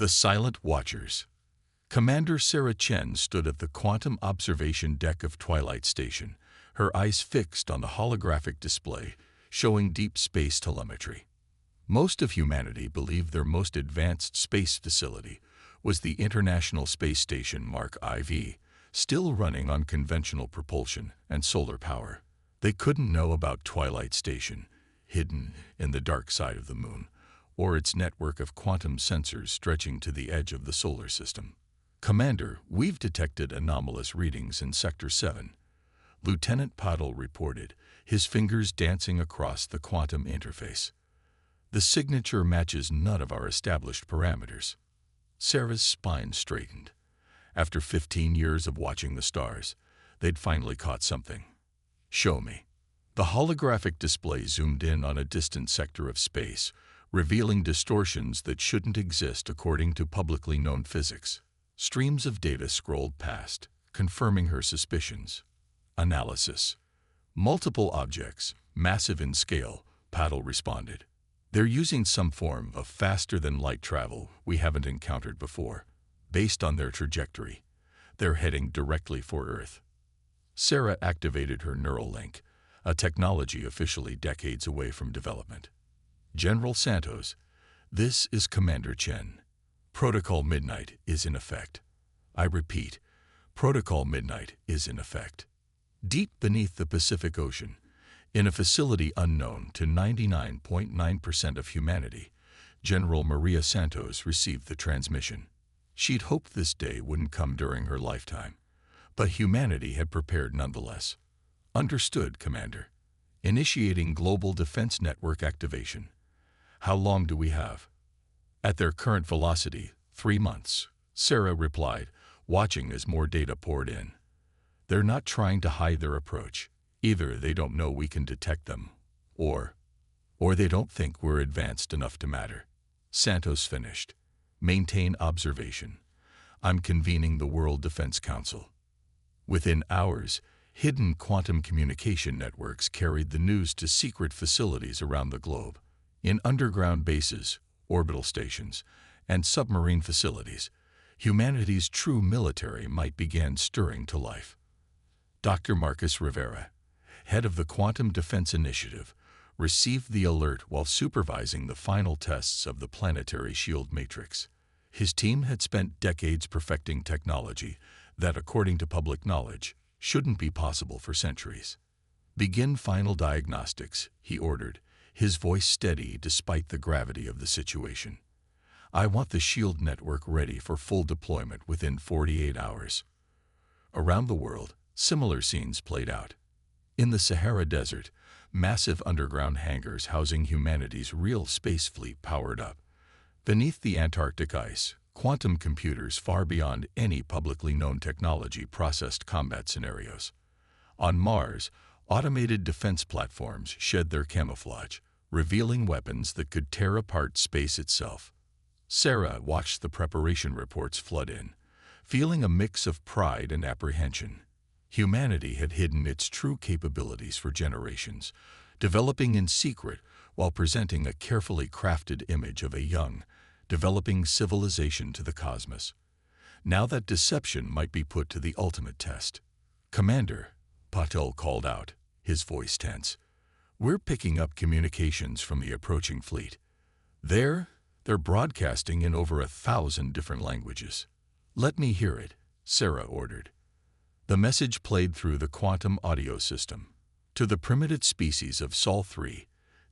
The Silent Watchers. Commander Sarah Chen stood at the quantum observation deck of Twilight Station, her eyes fixed on the holographic display showing deep space telemetry. Most of humanity believed their most advanced space facility was the International Space Station Mark IV, still running on conventional propulsion and solar power. They couldn't know about Twilight Station, hidden in the dark side of the moon, or its network of quantum sensors stretching to the edge of the solar system. Commander, we've detected anomalous readings in Sector 7. Lieutenant Patel reported, his fingers dancing across the quantum interface. The signature matches none of our established parameters. Sarah's spine straightened. After 15 years of watching the stars, they'd finally caught something. Show me. The holographic display zoomed in on a distant sector of space, revealing distortions that shouldn't exist according to publicly known physics. Streams of data scrolled past, confirming her suspicions. Analysis. Multiple objects, massive in scale, Patel responded. They're using some form of faster-than-light travel we haven't encountered before. Based on their trajectory, they're heading directly for Earth. Sarah activated her neural link, a technology officially decades away from development. General Santos, this is Commander Chen. Protocol Midnight is in effect. I repeat, Protocol Midnight is in effect. Deep beneath the Pacific Ocean, in a facility unknown to 99.9% of humanity, General Maria Santos received the transmission. She'd hoped this day wouldn't come during her lifetime, but humanity had prepared nonetheless. Understood, Commander. Initiating Global Defense Network activation. How long do we have? At their current velocity, 3 months, Sarah replied, watching as more data poured in. They're not trying to hide their approach. Either they don't know we can detect them, or they don't think we're advanced enough to matter. Santos finished. Maintain observation. I'm convening the World Defense Council. Within hours, hidden quantum communication networks carried the news to secret facilities around the globe. In underground bases, orbital stations, and submarine facilities, humanity's true military might begin stirring to life. Dr. Marcus Rivera, head of the Quantum Defense Initiative, received the alert while supervising the final tests of the planetary shield matrix. His team had spent decades perfecting technology that, according to public knowledge, shouldn't be possible for centuries. Begin final diagnostics, he ordered, his voice steady despite the gravity of the situation. I want the shield network ready for full deployment within 48 hours. Around the world, similar scenes played out. In the Sahara Desert, massive underground hangars housing humanity's real space fleet powered up. Beneath the Antarctic ice, quantum computers far beyond any publicly known technology processed combat scenarios. On Mars, automated defense platforms shed their camouflage, revealing weapons that could tear apart space itself. Sarah watched the preparation reports flood in, feeling a mix of pride and apprehension. Humanity had hidden its true capabilities for generations, developing in secret while presenting a carefully crafted image of a young, developing civilization to the cosmos. Now that deception might be put to the ultimate test. Commander, Patel called out, his voice tense. We're picking up communications from the approaching fleet. They're broadcasting in over 1,000 different languages. Let me hear it, Sarah ordered. The message played through the quantum audio system. To the primitive species of Sol 3,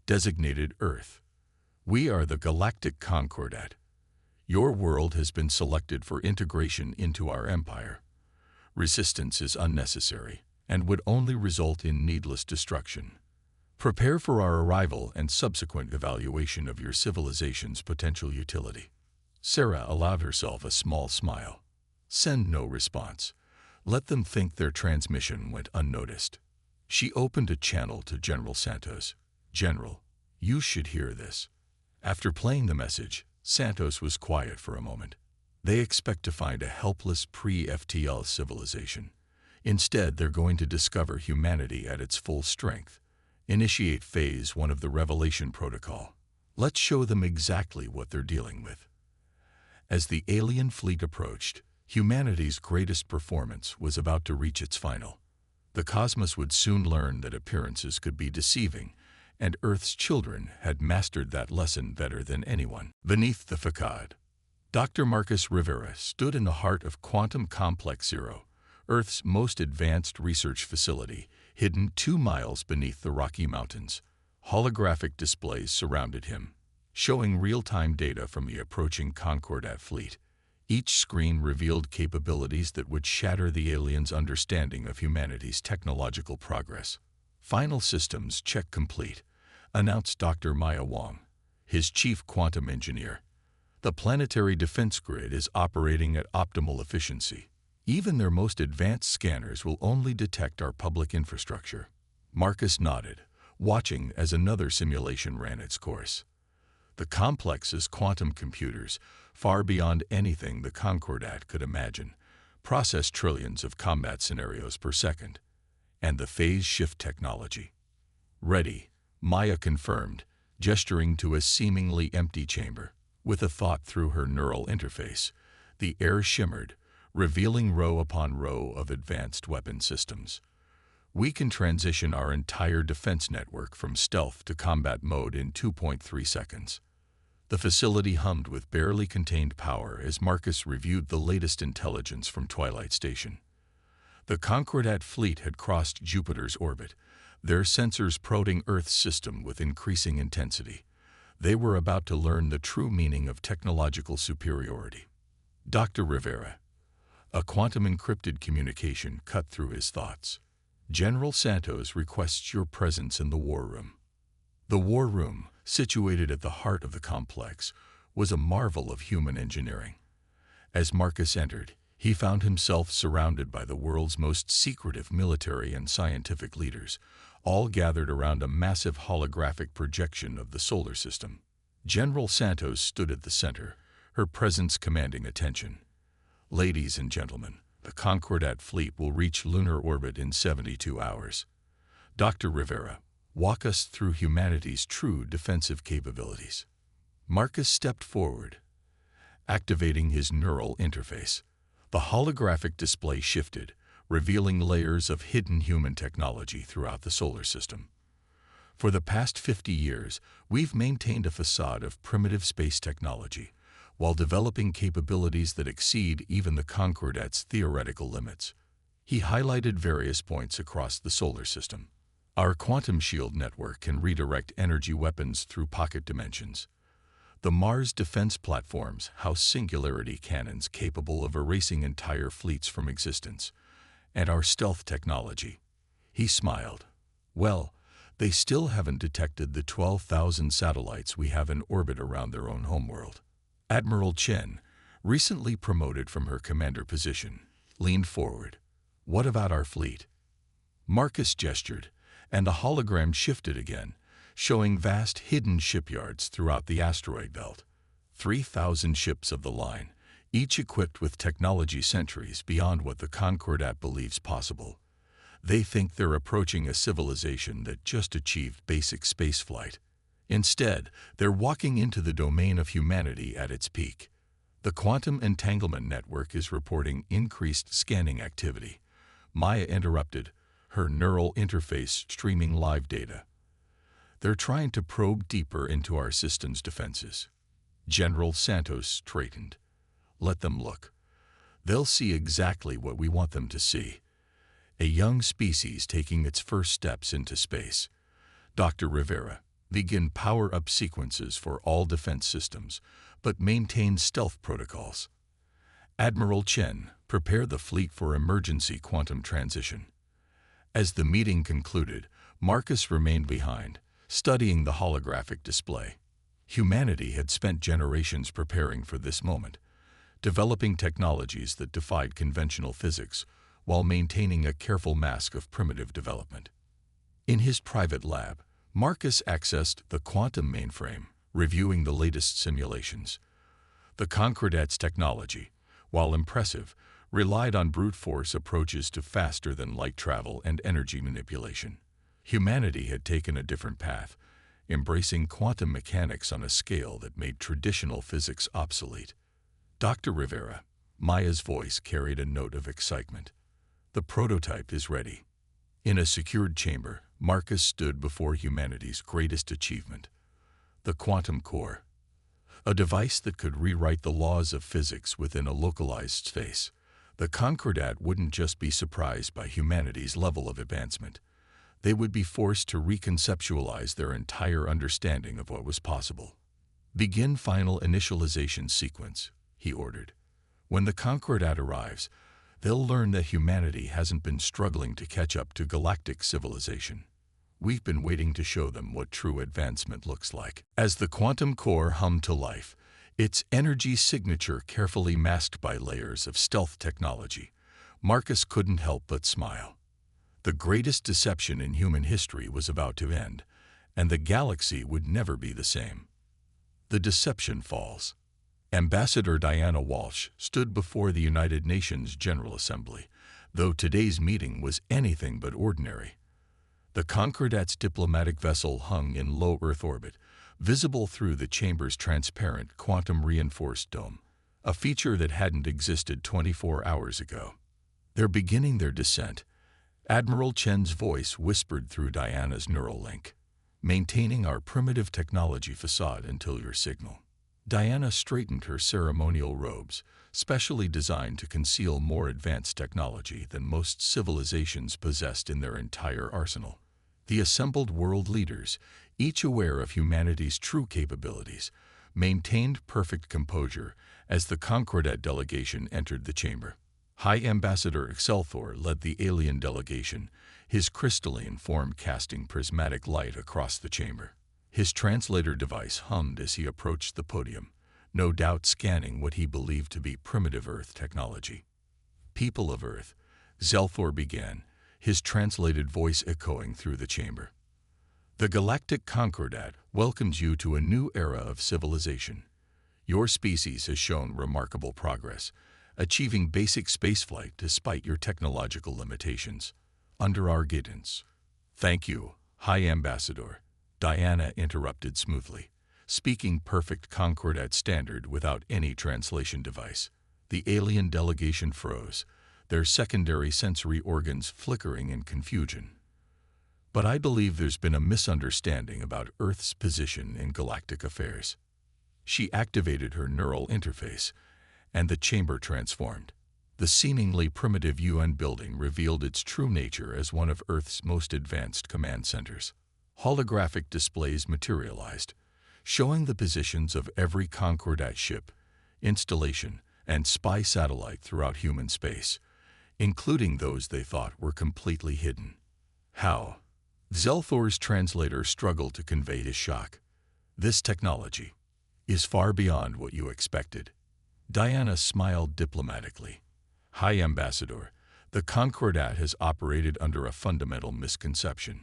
designated Earth. We are the Galactic Concordat. Your world has been selected for integration into our empire. Resistance is unnecessary and would only result in needless destruction. Prepare for our arrival and subsequent evaluation of your civilization's potential utility. Sarah allowed herself a small smile. Send no response. Let them think their transmission went unnoticed. She opened a channel to General Santos. General, you should hear this. After playing the message, Santos was quiet for a moment. They expect to find a helpless pre-FTL civilization. Instead, they're going to discover humanity at its full strength. Initiate Phase 1 of the Revelation Protocol. Let's show them exactly what they're dealing with. As the alien fleet approached, humanity's greatest performance was about to reach its final. The cosmos would soon learn that appearances could be deceiving, and Earth's children had mastered that lesson better than anyone. Beneath the facade, Dr. Marcus Rivera stood in the heart of Quantum Complex Zero, Earth's most advanced research facility, hidden 2 miles beneath the Rocky Mountains. Holographic displays surrounded him, showing real-time data from the approaching Concordat fleet. Each screen revealed capabilities that would shatter the aliens' understanding of humanity's technological progress. "Final systems check complete," announced Dr. Maya Wong, his chief quantum engineer. "The planetary defense grid is operating at optimal efficiency. Even their most advanced scanners will only detect our public infrastructure." Marcus nodded, watching as another simulation ran its course. The complex's quantum computers, far beyond anything the Concordat could imagine, processed trillions of combat scenarios per second. And the phase shift technology. "Ready," Maya confirmed, gesturing to a seemingly empty chamber. With a thought through her neural interface, the air shimmered, revealing row upon row of advanced weapon systems. "We can transition our entire defense network from stealth to combat mode in 2.3 seconds. The facility hummed with barely contained power as Marcus reviewed the latest intelligence from Twilight Station. The Concordat fleet had crossed Jupiter's orbit, their sensors prodding Earth's system with increasing intensity. They were about to learn the true meaning of technological superiority. "Dr. Rivera." A quantum-encrypted communication cut through his thoughts. "General Santos requests your presence in the war room." The war room, situated at the heart of the complex, was a marvel of human engineering. As Marcus entered, he found himself surrounded by the world's most secretive military and scientific leaders, all gathered around a massive holographic projection of the solar system. General Santos stood at the center, her presence commanding attention. "Ladies and gentlemen, the Concordat fleet will reach lunar orbit in 72 hours. Dr. Rivera, walk us through humanity's true defensive capabilities." Marcus stepped forward, activating his neural interface. The holographic display shifted, revealing layers of hidden human technology throughout the solar system. "For the past 50 years, we've maintained a facade of primitive space technology, while developing capabilities that exceed even the Concordat's theoretical limits." He highlighted various points across the solar system. "Our quantum shield network can redirect energy weapons through pocket dimensions. The Mars defense platforms house singularity cannons capable of erasing entire fleets from existence. And our stealth technology." He smiled. "Well, they still haven't detected the 12,000 satellites we have in orbit around their own homeworld." Admiral Chen, recently promoted from her commander position, leaned forward. "What about our fleet?" Marcus gestured, and the hologram shifted again, showing vast hidden shipyards throughout the asteroid belt. 3,000 ships of the line, each equipped with technology centuries beyond what the Concordat believes possible. They think they're approaching a civilization that just achieved basic spaceflight. Instead, they're walking into the domain of humanity at its peak. The Quantum Entanglement Network is reporting increased scanning activity. Maya interrupted, her neural interface streaming live data. "They're trying to probe deeper into our system's defenses." General Santos straightened. "Let them look. They'll see exactly what we want them to see. A young species taking its first steps into space. Dr. Rivera, begin power-up sequences for all defense systems, but maintain stealth protocols." Admiral Chen, prepare the fleet for emergency quantum transition. As the meeting concluded, Marcus remained behind, studying the holographic display. Humanity had spent generations preparing for this moment, developing technologies that defied conventional physics while maintaining a careful mask of primitive development. In his private lab, Marcus accessed the quantum mainframe, reviewing the latest simulations. The Concordat's technology, while impressive, relied on brute force approaches to faster-than-light travel and energy manipulation. Humanity had taken a different path, embracing quantum mechanics on a scale that made traditional physics obsolete. Dr. Rivera, Maya's voice carried a note of excitement. The prototype is ready. In a secured chamber, Marcus stood before humanity's greatest achievement, the quantum core, a device that could rewrite the laws of physics within a localized space. The Concordat wouldn't just be surprised by humanity's level of advancement. They would be forced to reconceptualize their entire understanding of what was possible. Begin final initialization sequence, he ordered. When the Concordat arrives, they'll learn that humanity hasn't been struggling to catch up to galactic civilization. We've been waiting to show them what true advancement looks like. As the quantum core hummed to life, its energy signature carefully masked by layers of stealth technology, Marcus couldn't help but smile. The greatest deception in human history was about to end, and the galaxy would never be the same. The deception falls. Ambassador Diana Walsh stood before the United Nations General Assembly, though today's meeting was anything but ordinary. The Concordat's diplomatic vessel hung in low Earth orbit, visible through the chamber's transparent quantum-reinforced dome, a feature that hadn't existed 24 hours ago. They're beginning their descent. Admiral Chen's voice whispered through Diana's neural link. Maintaining our primitive technology facade until your signal. Diana straightened her ceremonial robes, specially designed to conceal more advanced technology than most civilizations possessed in their entire arsenal. The assembled world leaders, each aware of humanity's true capabilities, maintained perfect composure as the Concordat delegation entered the chamber. High Ambassador Excelthor led the alien delegation, his crystalline form casting prismatic light across the chamber. His translator device hummed as he approached the podium, no doubt scanning what he believed to be primitive Earth technology. People of Earth, Zelthor began, his translated voice echoing through the chamber. The Galactic Concordat welcomes you to a new era of civilization. Your species has shown remarkable progress, achieving basic spaceflight despite your technological limitations. Under our guidance. Thank you, High Ambassador, Diana interrupted smoothly, speaking perfect Concordat standard without any translation device. The alien delegation froze, their secondary sensory organs flickering in confusion. But I believe there's been a misunderstanding about Earth's position in galactic affairs. She activated her neural interface, and the chamber transformed. The seemingly primitive UN building revealed its true nature as one of Earth's most advanced command centers. Holographic displays materialized, showing the positions of every Concordat ship, installation, and spy satellite throughout human space, including those they thought were completely hidden. How? Zelthor's translator struggled to convey his shock. This technology is far beyond what you expected. Diana smiled diplomatically. High Ambassador, the Concordat has operated under a fundamental misconception.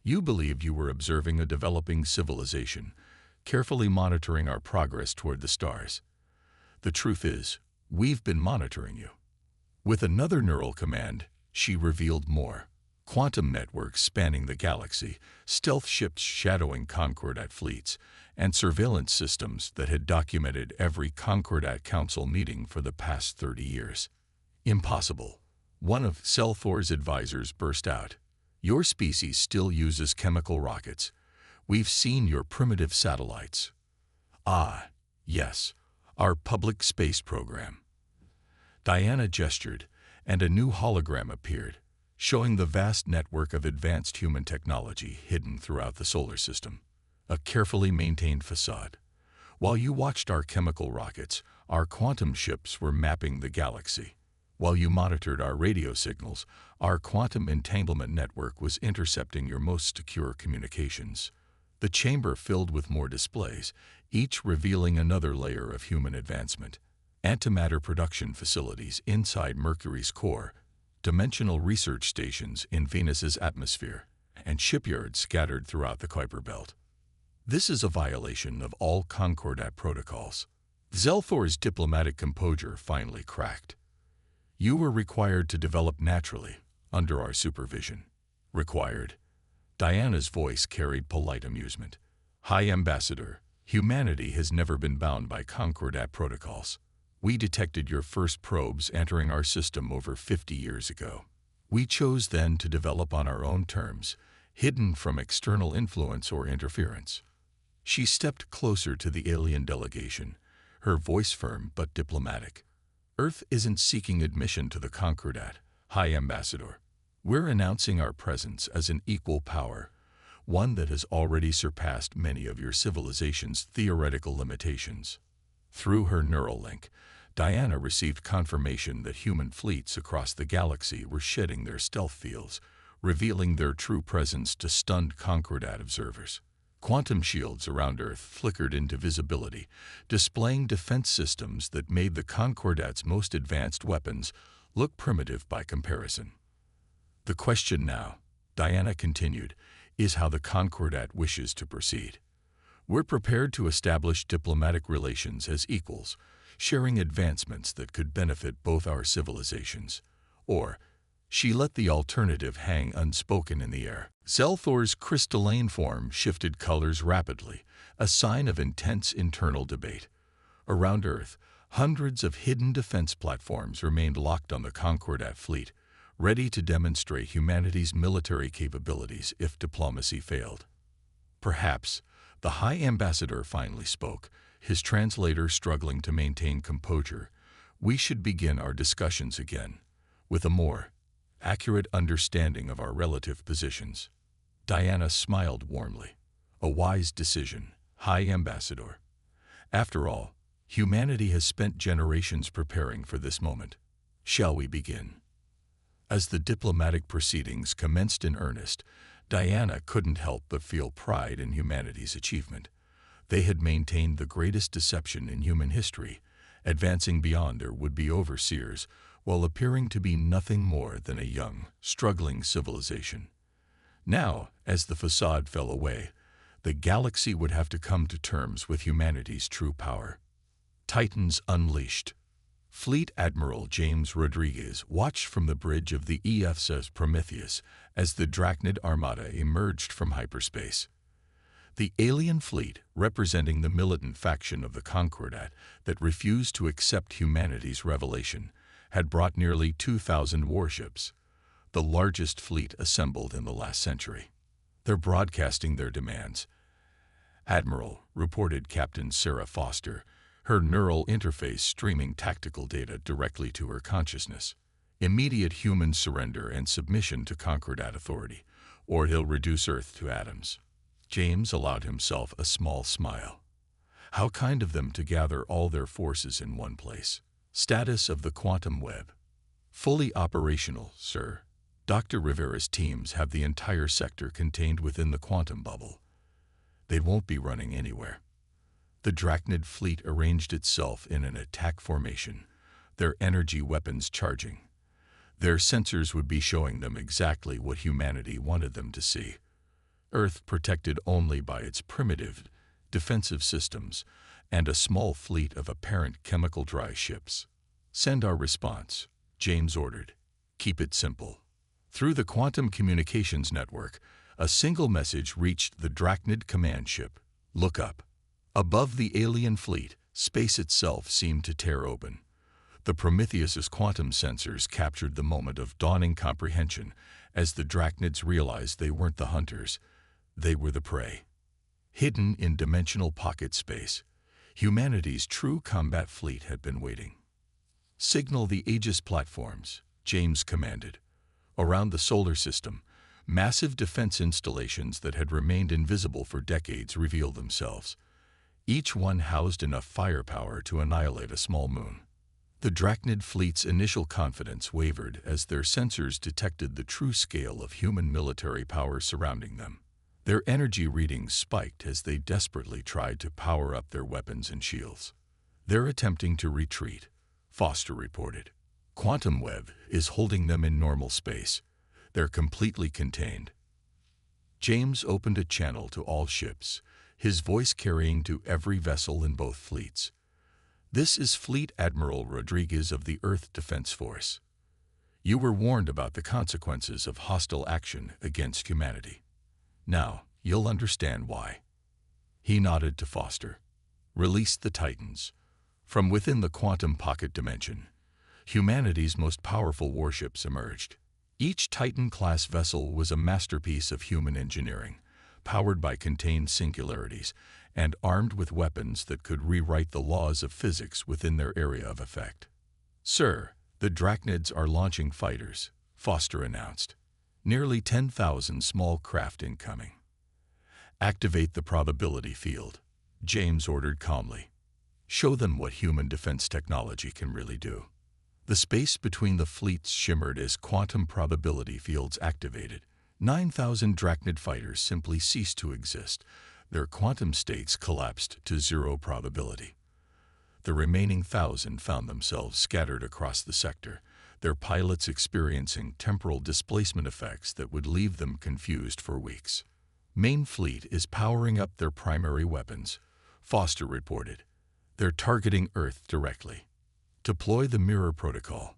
You believed you were observing a developing civilization, carefully monitoring our progress toward the stars. The truth is, we've been monitoring you. With another neural command, she revealed more. Quantum networks spanning the galaxy, stealth ships shadowing Concordat fleets, and surveillance systems that had documented every Concordat Council meeting for the past 30 years. Impossible. One of Zelthor's advisors burst out. Your species still uses chemical rockets. We've seen your primitive satellites. Ah, yes, our public space program. Diana gestured, and a new hologram appeared, showing the vast network of advanced human technology hidden throughout the solar system. A carefully maintained facade. While you watched our chemical rockets, our quantum ships were mapping the galaxy. While you monitored our radio signals, our quantum entanglement network was intercepting your most secure communications. The chamber filled with more displays, each revealing another layer of human advancement. Antimatter production facilities inside Mercury's core, dimensional research stations in Venus's atmosphere, and shipyards scattered throughout the Kuiper Belt. This is a violation of all Concordat protocols. Zelthor's diplomatic composure finally cracked. You were required to develop naturally, under our supervision. Required. Diana's voice carried polite amusement. High Ambassador, humanity has never been bound by Concordat protocols. We detected your first probes entering our system over 50 years ago. We chose then to develop on our own terms, hidden from external influence or interference." She stepped closer to the alien delegation, her voice firm but diplomatic. "Earth isn't seeking admission to the Concordat, High Ambassador. We're announcing our presence as an equal power, one that has already surpassed many of your civilization's theoretical limitations." Through her neural link, Diana received confirmation that human fleets across the galaxy were shedding their stealth fields, revealing their true presence to stunned Concordat observers. Quantum shields around Earth flickered into visibility, displaying defense systems that made the Concordat's most advanced weapons look primitive by comparison. "The question now," Diana continued, "is how the Concordat wishes to proceed. We're prepared to establish diplomatic relations as equals, sharing advancements that could benefit both our civilizations. Or," she let the alternative hang unspoken in the air. Zelthor's crystalline form shifted colors rapidly, a sign of intense internal debate. Around Earth, hundreds of hidden defense platforms remained locked on the Concordat fleet, ready to demonstrate humanity's military capabilities if diplomacy failed. Perhaps, the High Ambassador finally spoke, his translator struggling to maintain composure. "We should begin our discussions again, with a more accurate understanding of our relative positions." Diana smiled warmly. "A wise decision, High Ambassador. After all, humanity has spent generations preparing for this moment. Shall we begin?" As the diplomatic proceedings commenced in earnest, Diana couldn't help but feel pride in humanity's achievement. They had maintained the greatest deception in human history, advancing beyond their would-be overseers while appearing to be nothing more than a young, struggling civilization. Now, as the facade fell away, the galaxy would have to come to terms with humanity's true power. Titans unleashed. Fleet Admiral James Rodriguez watched from the bridge of the EFSS Prometheus as the Drachnid Armada emerged from hyperspace. The alien fleet, representing the militant faction of the Concordat that refused to accept humanity's revelation, had brought nearly 2,000 warships, the largest fleet assembled in the last century. "They're broadcasting their demands, Admiral," reported Captain Sarah Foster, her neural interface streaming tactical data directly to her consciousness. "Immediate human surrender and submission to Concordat authority, or he'll reduce Earth to atoms." James allowed himself a small smile. How kind of them to gather all their forces in one place. Status of the quantum web. "Fully operational, sir. Dr. Rivera's teams have the entire sector contained within the quantum bubble. They won't be running anywhere." The Drachnid fleet arranged itself in an attack formation, their energy weapons charging. Their sensors would be showing them exactly what humanity wanted them to see. Earth protected only by its primitive, defensive systems and a small fleet of apparent chemical dry ships. "Send our response," James ordered. "Keep it simple." Through the quantum communications network, a single message reached the Drachnid command ship. "Look up." Above the alien fleet, space itself seemed to tear open. The Prometheus's quantum sensors captured the moment of dawning comprehension as the Drachnids realized they weren't the hunters, they were the prey. Hidden in dimensional pocket space, humanity's true combat fleet had been waiting. "Signal the Aegis platforms," James commanded. Around the solar system, massive defense installations that had remained invisible for decades revealed themselves. Each one housed enough firepower to annihilate a small moon. The Drachnid fleet's initial confidence wavered as their sensors detected the true scale of human military power surrounding them. Their energy readings spiked as they desperately tried to power up their weapons and shields. "They're attempting to retreat," Foster reported. "Quantum web is holding them in normal space. They're completely contained." James opened a channel to all ships, his voice carrying to every vessel in both fleets. "This is Fleet Admiral Rodriguez of the Earth Defense Force. You were warned about the consequences of hostile action against humanity. Now, you'll understand why." He nodded to Foster. "Release the Titans. From within the quantum pocket dimension, humanity's most powerful warships emerged. Each Titan-class vessel was a masterpiece of human engineering, powered by contained singularities, and armed with weapons that could rewrite the laws of physics within their area of effect. "Sir, the Drachnids are launching fighters," Foster announced. "Nearly 10,000 small craft incoming." "Activate the probability field," James ordered calmly. "Show them what human defense technology can really do." The space between the fleets shimmered as quantum probability fields activated. 9,000 Drachnid fighters simply ceased to exist. Their quantum states collapsed to zero probability. The remaining 1,000 found themselves scattered across the sector, their pilots experiencing temporal displacement effects that would leave them confused for weeks. "Main fleet is powering up their primary weapons," Foster reported. "They're targeting Earth directly. Deploy the mirror protocol."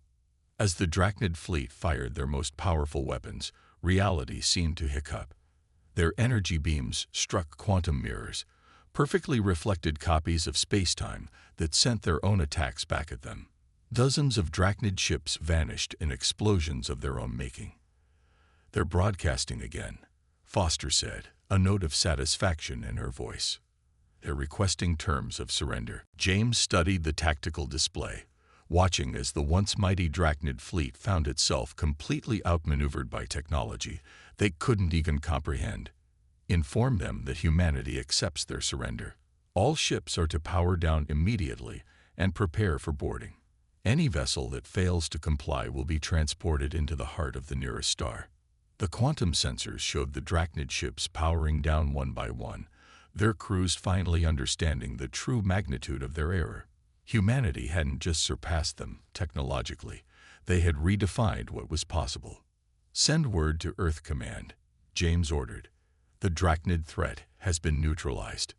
As the Drachnid fleet fired their most powerful weapons, reality seemed to hiccup. Their energy beams struck quantum mirrors, perfectly reflected copies of space-time that sent their own attacks back at them. Dozens of Drachnid ships vanished in explosions of their own making. "They're broadcasting again," Foster said, a note of satisfaction in her voice. "They're requesting terms of surrender." James studied the tactical display, watching as the once mighty Drachnid fleet found itself completely outmaneuvered by technology they couldn't even comprehend. "Inform them that humanity accepts their surrender. All ships are to power down immediately and prepare for boarding. Any vessel that fails to comply will be transported into the heart of the nearest star." The quantum sensors showed the Drachnid ships powering down one by one, their crews finally understanding the true magnitude of their error. Humanity hadn't just surpassed them technologically, they had redefined what was possible. "Send word to Earth Command," James ordered. "The Drachnid threat has been neutralized.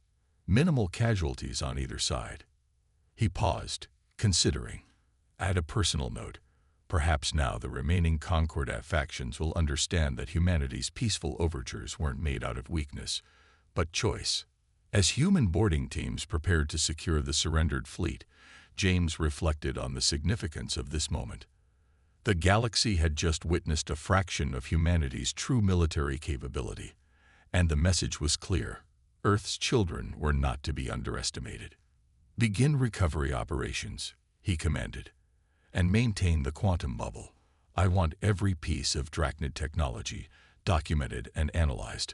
Minimal casualties on either side." He paused, considering. Add a personal note. Perhaps now the remaining Concordat factions will understand that humanity's peaceful overtures weren't made out of weakness, but choice. As human boarding teams prepared to secure the surrendered fleet, James reflected on the significance of this moment. The galaxy had just witnessed a fraction of humanity's true military capability, and the message was clear. Earth's children were not to be underestimated. "Begin recovery operations," he commanded, "and maintain the quantum bubble. I want every piece of Drachnid technology documented and analyzed.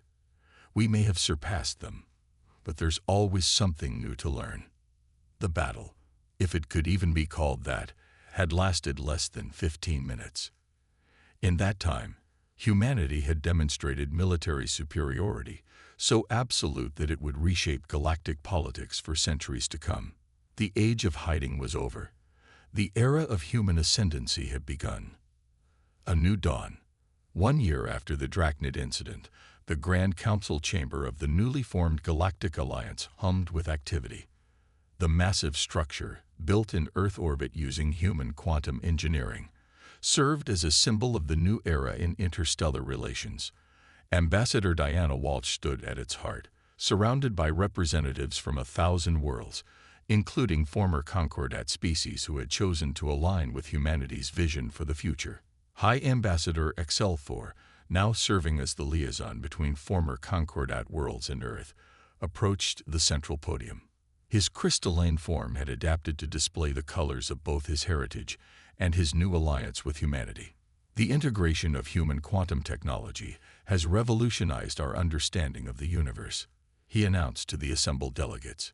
We may have surpassed them, but there's always something new to learn." The battle, if it could even be called that, had lasted less than 15 minutes. In that time, humanity had demonstrated military superiority, so absolute that it would reshape galactic politics for centuries to come. The age of hiding was over. The era of human ascendancy had begun. A new dawn. 1 year after the Drachnid incident, the Grand Council chamber of the newly formed Galactic Alliance hummed with activity. The massive structure, built in Earth orbit using human quantum engineering, served as a symbol of the new era in interstellar relations. Ambassador Diana Walsh stood at its heart, surrounded by representatives from 1,000 worlds, including former Concordat species who had chosen to align with humanity's vision for the future. High Ambassador Excelfor, now serving as the liaison between former Concordat worlds and Earth, approached the central podium. His crystalline form had adapted to display the colors of both his heritage and his new alliance with humanity. "The integration of human quantum technology has revolutionized our understanding of the universe," he announced to the assembled delegates.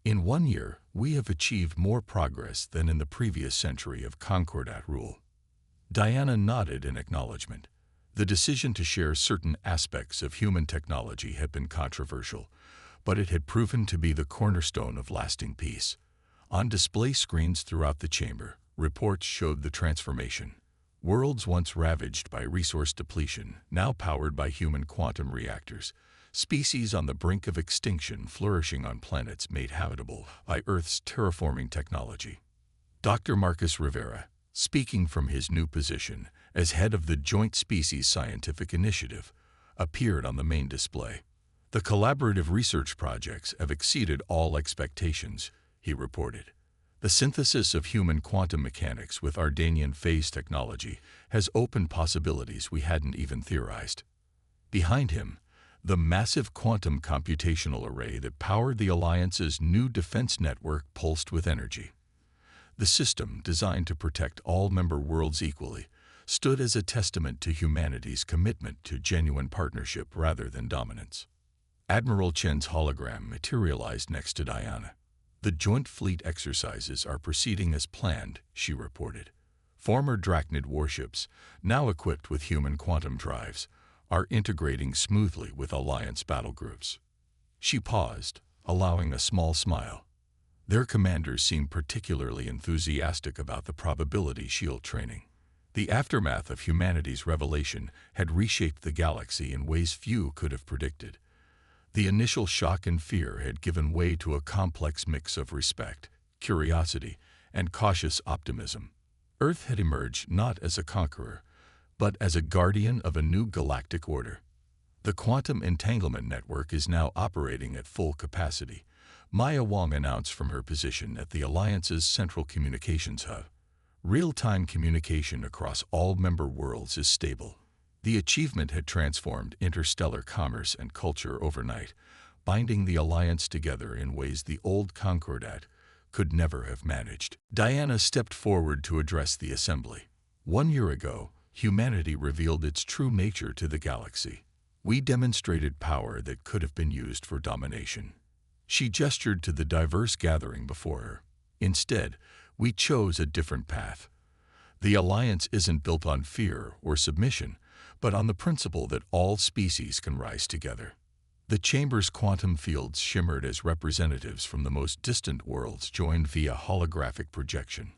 "In 1 year, we have achieved more progress than in the previous century of Concordat rule." Diana nodded in acknowledgement. The decision to share certain aspects of human technology had been controversial, but it had proven to be the cornerstone of lasting peace. On display screens throughout the chamber, reports showed the transformation. Worlds once ravaged by resource depletion, now powered by human quantum reactors. Species on the brink of extinction flourishing on planets made habitable by Earth's terraforming technology. Dr. Marcus Rivera, speaking from his new position as head of the Joint Species Scientific Initiative, appeared on the main display. "The collaborative research projects have exceeded all expectations," he reported. The synthesis of human quantum mechanics with Ardanian phase technology has opened possibilities we hadn't even theorized. Behind him, the massive quantum computational array that powered the Alliance's new defense network pulsed with energy. The system, designed to protect all member worlds equally, stood as a testament to humanity's commitment to genuine partnership rather than dominance. Admiral Chen's hologram materialized next to Diana. "The joint fleet exercises are proceeding as planned," she reported. "Former Drachnid warships, now equipped with human quantum drives, are integrating smoothly with Alliance battlegroups." She paused, allowing a small smile. Their commanders seemed particularly enthusiastic about the probability shield training. The aftermath of humanity's revelation had reshaped the galaxy in ways few could have predicted. The initial shock and fear had given way to a complex mix of respect, curiosity, and cautious optimism. Earth had emerged not as a conqueror, but as a guardian of a new galactic order. The quantum entanglement network is now operating at full capacity, Maya Wong announced from her position at the Alliance's central communications hub. Real-time communication across all member worlds is stable. The achievement had transformed interstellar commerce and culture overnight, binding the Alliance together in ways the old Concordat could never have managed. Diana stepped forward to address the assembly. 1 year ago, humanity revealed its true nature to the galaxy. We demonstrated power that could have been used for domination. She gestured to the diverse gathering before her. Instead, we chose a different path. The Alliance isn't built on fear or submission, but on the principle that all species can rise together. The chamber's quantum fields shimmered as representatives from the most distant worlds joined via holographic projection.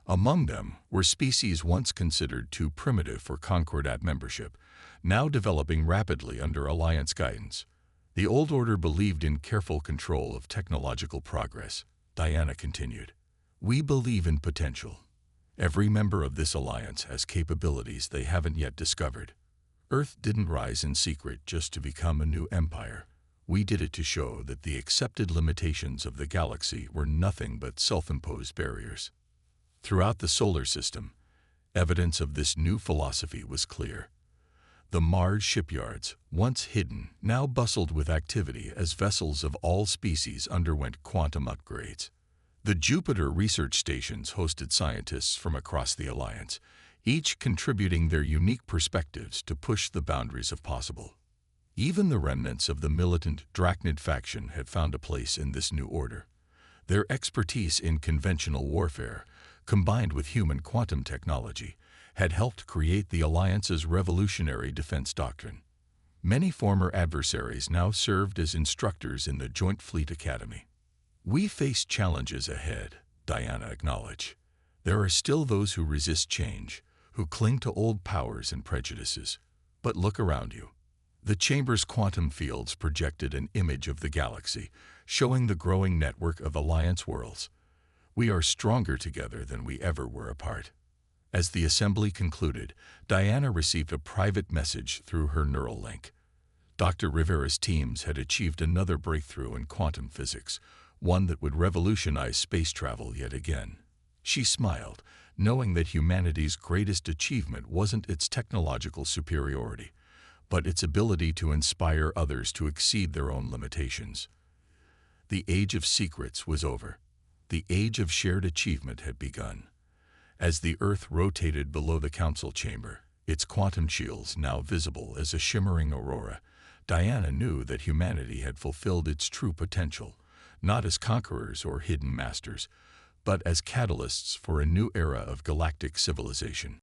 Among them were species once considered too primitive for Concordat membership, now developing rapidly under Alliance guidance. The old order believed in careful control of technological progress, Diana continued. We believe in potential. Every member of this alliance has capabilities they haven't yet discovered. Earth didn't rise in secret just to become a new empire. We did it to show that the accepted limitations of the galaxy were nothing but self-imposed barriers. Throughout the solar system, evidence of this new philosophy was clear. The Mars shipyards, once hidden, now bustled with activity as vessels of all species underwent quantum upgrades. The Jupiter research stations hosted scientists from across the Alliance, each contributing their unique perspectives to push the boundaries of possible. Even the remnants of the militant Drachnid faction had found a place in this new order. Their expertise in conventional warfare, combined with human quantum technology, had helped create the Alliance's revolutionary defense doctrine. Many former adversaries now served as instructors in the Joint Fleet Academy. We face challenges ahead, Diana acknowledged. There are still those who resist change, who cling to old powers and prejudices. But look around you. The chamber's quantum fields projected an image of the galaxy, showing the growing network of Alliance worlds. We are stronger together than we ever were apart. As the assembly concluded, Diana received a private message through her neural link. Dr. Rivera's teams had achieved another breakthrough in quantum physics, one that would revolutionize space travel yet again. She smiled, knowing that humanity's greatest achievement wasn't its technological superiority, but its ability to inspire others to exceed their own limitations. The age of secrets was over. The age of shared achievement had begun. As the Earth rotated below the council chamber, its quantum shields now visible as a shimmering aurora, Diana knew that humanity had fulfilled its true potential, not as conquerors or hidden masters, but as catalysts for a new era of galactic civilization.